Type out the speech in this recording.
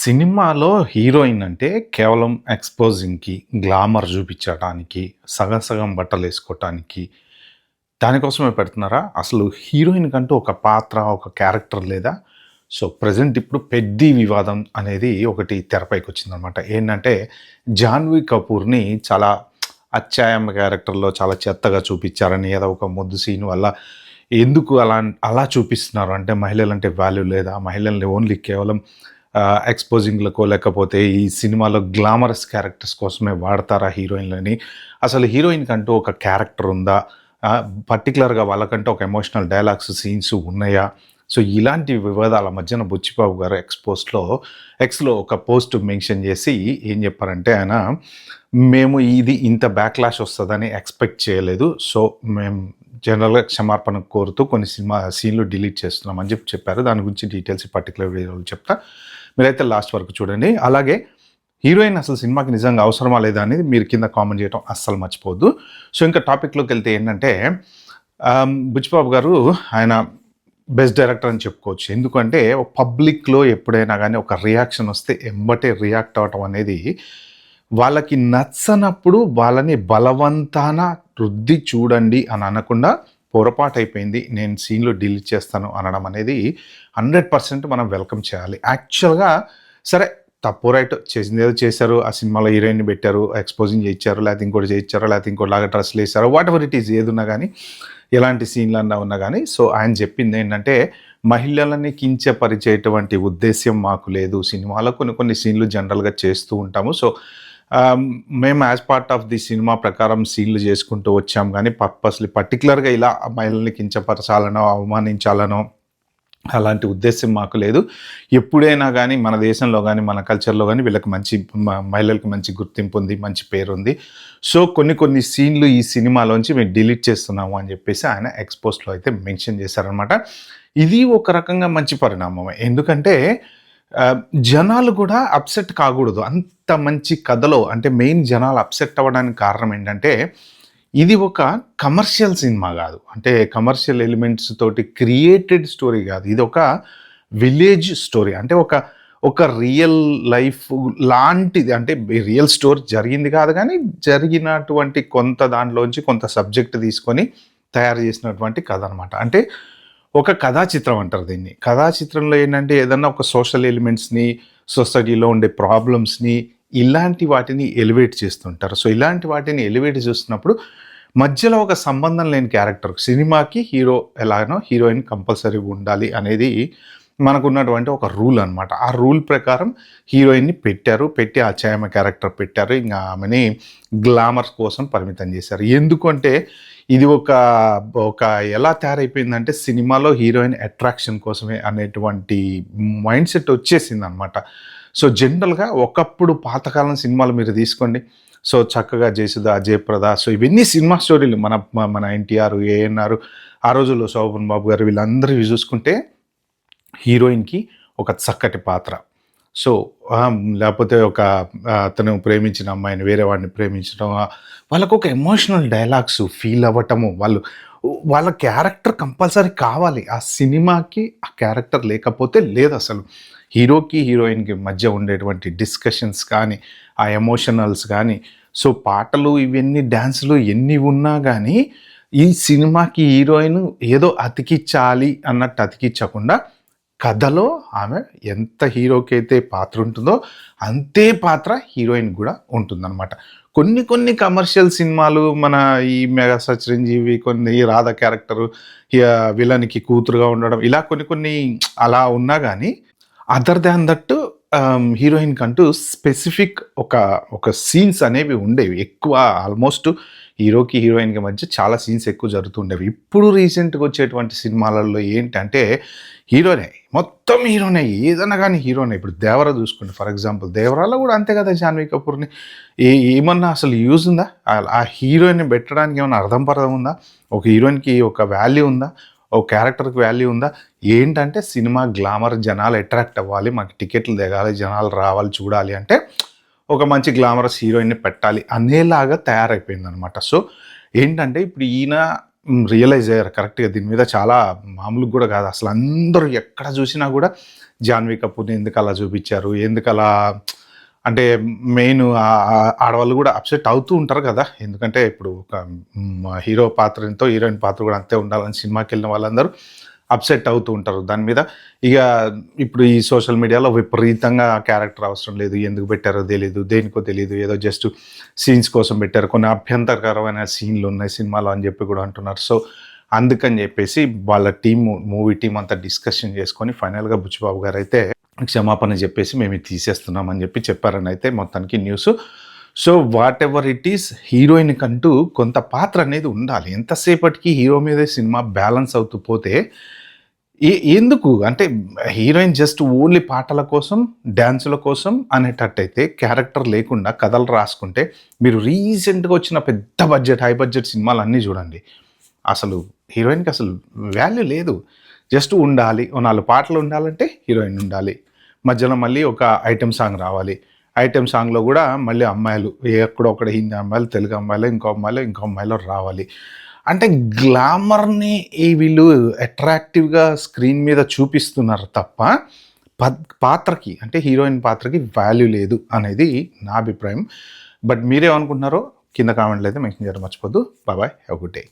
సినిమాలో హీరోయిన్ అంటే కేవలం ఎక్స్‌పోజింగ్‌కి, గ్లామర్ చూపించడానికి, సగం సగం బట్టలేసుకోవటానికి, దానికోసమే పెడుతున్నారా? అసలు హీరోయిన్‌కంటూ ఒక పాత్ర, ఒక క్యారెక్టర్ లేదా? సో, ప్రెజెంట్ ఇప్పుడు 'పెద్ది' వివాదం అనేది ఒకటి తెరపైకొచ్చిందనమాట. ఏంటంటే, 'జాన్వీ కపూర్‌ని' చాలా అచ్చాయమ్మ క్యారెక్టర్‌లో చాలా చెత్తగా చూపించారని, ఏదో ఒక ముద్దు సీన్ వల్ల ఎందుకు అలా చూపిస్తున్నారు? అంటే మహిళలంటే వాల్యూ లేదా? మహిళల్ని ఓన్లీ కేవలం ఎక్స్‌పోజింగ్‌లకో లేకపోతే ఈ సినిమాలో గ్లామరస్ క్యారెక్టర్స్ కోసమే వాడతారా హీరోయిన్‌లని? అసలు హీరోయిన్‌కంటూ ఒక క్యారెక్టర్ ఉందా? పర్టిక్యులర్‌గా వాళ్ళకంటూ ఒక ఎమోషనల్ డైలాగ్స్, సీన్స్ ఉన్నాయా? సో, ఇలాంటి వివాదాల మధ్యన బుచ్చిబాబు గారు ఎక్స్‌లో ఒక పోస్ట్ మెన్షన్ చేసి ఏం చెప్పారంటే ఆయన, "మేము ఇది ఇంత బ్యాక్‌లాష్ వస్తదని ఎక్స్‌పెక్ట్ చేయలేదు. సో, మేము జనరల్‌గా క్షమాపణ కోరుతూ కొన్ని సీన్‌లు డిలీట్ చేస్తున్నాం" అని చెప్పారు. దాని గురించి డీటెయిల్స్ ఈ పర్టిక్యులర్ వీడియోలో చెప్తా. మీరైతే లాస్ట్ వరకు చూడండి. అలాగే హీరోయిన్ అసలు సినిమాకి నిజంగా అవసరమా లేదా అనేది మీరు కింద కామెంట్ చేయడం అస్సలు మర్చిపోవద్దు. సో, ఇంకా టాపిక్‌లోకెళ్తే ఏంటంటే బుచ్చిబాబు గారు ఆయన బెస్ట్ డైరెక్టర్ అని చెప్పుకోవచ్చు. ఎందుకంటే పబ్లిక్‌లో ఎప్పుడైనా గానీ ఒక రియాక్షన్ వస్తే ఎంబటే రియాక్ట్ అవ్వటం అనేది వాళ్ళకి నచ్చనప్పుడు వాళ్ళని బలవంతాన రుద్ది చూడండి అని అనకుండా పొరపాటయిపోయింది, నేను సీన్‌లు డిలీట్ చేస్తాను అనడం అనేది 100% మనం వెల్కమ్ చేయాలి. యాక్చువల్‌గా సరే, తప్పో రైటో చేసిందేదో చేశారు. ఆ సినిమాలో హీరోయిన్‌ని పెట్టారు, ఎక్స్‌పోజింగ్ చేయిచ్చారు, లేకపోతే ఇంకోటి చేయిచ్చారో, లేకపోతే ఇంకోటిలాగా డ్రెస్సులేసారో, వాటెవర్ ఇట్ ఈజ్ ఏదున్నా గానీ, ఎలాంటి సీన్‌లన్నా ఉన్నా గానీ, సో, ఆయన చెప్పిందేంటంటే, మహిళలని కించపరిచేటువంటి ఉద్దేశ్యం మాకు లేదు. సినిమాలో కొన్ని కొన్ని సీన్‌లు జనరల్‌గా చేస్తూ ఉంటాము. సో, మేము as part of the cinema ప్రకారం సీన్‌లు చేసుకుంటూ వచ్చాం గానీ, పర్టిక్యులర్‌గా ఇలా మహిళల్ని కించపరచాలనో, అవమానించాలనో అలాంటి ఉద్దేశ్యం మాకు లేదు. ఎప్పుడైనా గానీ మన దేశంలో గానీ, మన కల్చర్‌లో గానీ వీళ్ళకి మంచి మహిళలకి మంచి గుర్తింపు ఉంది, మంచి పేరుంది. సో, కొన్ని కొన్ని సీన్‌లు ఈ సినిమాలోంచి మేము డిలీట్ చేస్తున్నాము అని చెప్పేసి ఆయన ఎక్స్‌పోస్ట్‌లో అయితే మెన్షన్ చేశారనమాట. ఇది ఒక రకంగా మంచి పరిణామమే. ఎందుకంటే జనాలు కూడా అప్‌సెట్ కాకూడదు. అంత మంచి కథలో అంటే మెయిన్ జనాలు అప్‌సెట్ అవ్వడానికి కారణం ఏంటంటే, ఇది ఒక కమర్షియల్ సినిమా గాదు. అంటే కమర్షియల్ ఎలిమెంట్స్ తోటి క్రియేటెడ్ స్టోరీ గాదు. ఇదొక విలేజ్ స్టోరీ. అంటే ఒక రియల్ లైఫ్ లాంటిది. అంటే రియల్ స్టోరీ జరిగింది కాదు గానీ, జరిగినటువంటి కొంత దాంట్లోంచి కొంత సబ్జెక్ట్ తీసుకొని తయారు చేసినటువంటి కథ అనమాట. అంటే ఒక కథా చిత్రం అంటారు దీన్ని. కథా చిత్రంలో ఏంటంటే ఏదన్నా ఒక సోషల్ ఎలిమెంట్స్‌ని, సొసైటీలో ఉండే ప్రాబ్లమ్స్‌ని ఇలాంటి వాటిని ఎలివేట్ చేస్తుంటారు. సో, ఇలాంటి వాటిని ఎలివేట్ చేస్తున్నప్పుడు మధ్యలో ఒక సంబంధం లేని క్యారెక్టర్, సినిమాకి హీరో ఎలానో హీరోయిన్ కంపల్సరీగా ఉండాలి అనేది మనకున్నటువంటి ఒక రూల్ అనమాట. ఆ రూల్ ప్రకారం హీరోయిన్‌ని పెట్టారు. పెట్టి ఆ ఛాయమ్మ క్యారెక్టర్ పెట్టారు. ఇంగా ఆమెని గ్లామర్ కోసం పరిమితం చేశారు. ఎందుకంటే ఇది ఒక ఎలా తయారైపోయిందంటే సినిమాలో హీరోయిన్ అట్రాక్షన్ కోసమే అనేటువంటి మైండ్ సెట్ వచ్చేసిందనమాట. సో, జనరల్‌గా ఒకప్పుడు పాతకాలం సినిమాలు మీరు తీసుకోండి. సో, చక్కగా 'జయసుధ', 'జయప్రద' సో, ఇవన్నీ సినిమా స్టోరీలు. మన 'ఎన్టీఆర్', 'ఏఎన్ఆర్' ఆ రోజుల్లో 'శోభన్ బాబు' గారు వీళ్ళందరివి చూసుకుంటే హీరోయిన్‌కి ఒక చక్కటి పాత్ర. సో, లేపోతే అతను ప్రేమించిన అమ్మాయిని వేరే వాడిని ప్రేమించడం, వాళ్ళకొక ఎమోషనల్ డైలాగ్స్ ఫీల్ అవ్వటము, వాళ్ళ క్యారెక్టర్ కంపల్సరీ కావాలి. ఆ సినిమాకి ఆ క్యారెక్టర్ లేకపోతే లేదసలు. హీరోకి, హీరోయిన్‌కి మధ్య ఉండేటువంటి డిస్కషన్స్ కానీ, ఆ ఎమోషనల్స్ గానీ, సో, పాటలు ఇవన్నీ డాన్సులు ఎన్ని ఉన్నా గానీ, ఈ సినిమాకి హీరోయిన్ ఏదో అతికిచ్చాలి అన్నట్టు అతికిచ్చకుండా, కథలో ఆమె ఎంత హీరోకైతే పాత్ర ఉంటుందో, అంతే పాత్ర హీరోయిన్‌కి గూడా ఉంటుందనమాట. కొన్ని కొన్ని కమర్షియల్ సినిమాలు మన ఈ 'మెగాస్టార్ చిరంజీవి' కొన్ని 'రాధ' క్యారెక్టరు విలన్‌కి కూతురుగా ఉండడం, ఇలా కొన్ని కొన్ని అలా ఉన్నా గానీ, అదర్ దాన్ దట్ హీరోయిన్‌కంటూ స్పెసిఫిక్ ఒక సీన్స్ అనేవి ఉండేవి. ఎక్కువ ఆల్మోస్ట్ హీరోకి, హీరోయిన్‌కి మధ్య చాలా సీన్స్ ఎక్కువ జరుగుతుండేవి. ఇప్పుడు రీసెంట్‌గా వచ్చేటువంటి సినిమాలలో ఏంటంటే హీరోనే. మొత్తం హీరోనే. ఏదన్నా గానీ హీరోనే. ఇప్పుడు 'దేవర' చూసుకోండి ఫర్ ఎగ్జాంపుల్. 'దేవరా'లో గూడా అంతే కదా! 'జాన్వీ కపూర్‌ని' ఏమన్నా అసలు యూజ్ ఉందా? ఆ హీరోయిన్‌ని పెట్టడానికి ఏమన్నా అర్థం పర్థం ఉందా? ఒక హీరోయిన్‌కి ఒక వాల్యూ ఉందా? ఒక క్యారెక్టర్‌కి వాల్యూ ఉందా? ఏంటంటే సినిమా గ్లామర్, జనాలు అట్రాక్ట్ అవ్వాలి, మాకు టికెట్లు దిగాలి, జనాలు రావాలి, చూడాలి అంటే ఒక మంచి గ్లామరస్ హీరోయిన్‌ని పెట్టాలి అనేలాగా తయారైపోయిందనమాట. సో, ఏంటంటే ఇప్పుడు ఈయన రియలైజ్ అయ్యారు కరెక్ట్‌గా. దీని మీద చాలా మామూలుగా గూడా గాదు. అసలు అందరూ ఎక్కడ జూసినా గూడా జాన్వీ కపూర్‌ని ఎందుకలా జూపిచ్చారు? ఎందుకలా అంటే మెయిన్ ఆడవాళ్ళు గూడా అప్‌సెట్ అవుతూ ఉంటారు గదా! ఎందుకంటే ఇప్పుడు ఒక హీరో పాత్ర ఎంతో, హీరోయిన్ పాత్ర గూడా అంతే ఉండాలని సినిమాకెళ్ళిన వాళ్ళందరూ అప్‌సెట్ అవుతూ ఉంటారు. దాని మీద ఇగ ఇప్పుడు ఈ సోషల్ మీడియాలో విపరీతంగా క్యారెక్టర్ అవసరం లేదు. ఎందుకు పెట్టారో తెలీదు. దేనికో తెలీదు. ఏదో జస్ట్ సీన్స్ కోసం పెట్టారు. కొన్ని అభ్యంతరకరమైన సీన్‌లున్నాయి సినిమాలో అని జెప్పి గూడా అంటున్నారు. సో, అందుకని జెప్పేసి వాళ్ళ మూవీ టీమ్ అంతా డిస్కషన్ జేసుకొని ఫైనల్‌గా బుచ్చిబాబు గారైతే క్షమాపణ జెప్పేసి మేము ఇది తీసేస్తున్నాం అని జెప్పి చెప్పారని అయితే మొత్తానికి news. So, whatever it is హీరోయిన్‌కంటూ కొంత పాత్ర అనేది ఉండాలి. ఎంతసేపటికి హీరో మీదే సినిమా బ్యాలెన్స్ అవుతూ పోతే ఎందుకు? అంటే హీరోయిన్ జస్ట్ ఓన్లీ పాటల కోసం, డాన్సుల కోసం అనేటట్టయితే క్యారెక్టర్ లేకుండా కథలు రాసుకుంటే మీరు రీసెంట్‌గా వచ్చిన పెద్ద బడ్జెట్, హై బడ్జెట్ సినిమాలన్నీ జూడండి. అసలు హీరోయిన్‌కి అసలు వాల్యూ లేదు. జస్ట్ ఉండాలి. ఓ 4 పాటలు ఉండాలంటే హీరోయిన్ ఉండాలి. మధ్యలో మళ్ళీ ఒక ఐటెమ్ సాంగ్ రావాలి. ఐటెమ్ సాంగ్‌లో గూడా మళ్ళీ అమ్మాయిలు ఎక్కడో అక్కడ హిందీ అమ్మాయిలు, తెలుగు అమ్మాయిలు, ఇంకో అమ్మాయిలో రావాలి. అంటే గ్లామర్‌ని వీళ్ళు అట్రాక్టివ్‌గా స్క్రీన్ మీద చూపిస్తున్నారు తప్ప, పాత్రకి అంటే హీరోయిన్ పాత్రకి వాల్యూ లేదు అనేది నా అభిప్రాయం. బట్ మీరేమనుకుంటున్నారో కింద కామెంట్‌లో అయితే మెన్షన్ చేయడం మర్చిపోద్దు. Bye bye. Have a good day.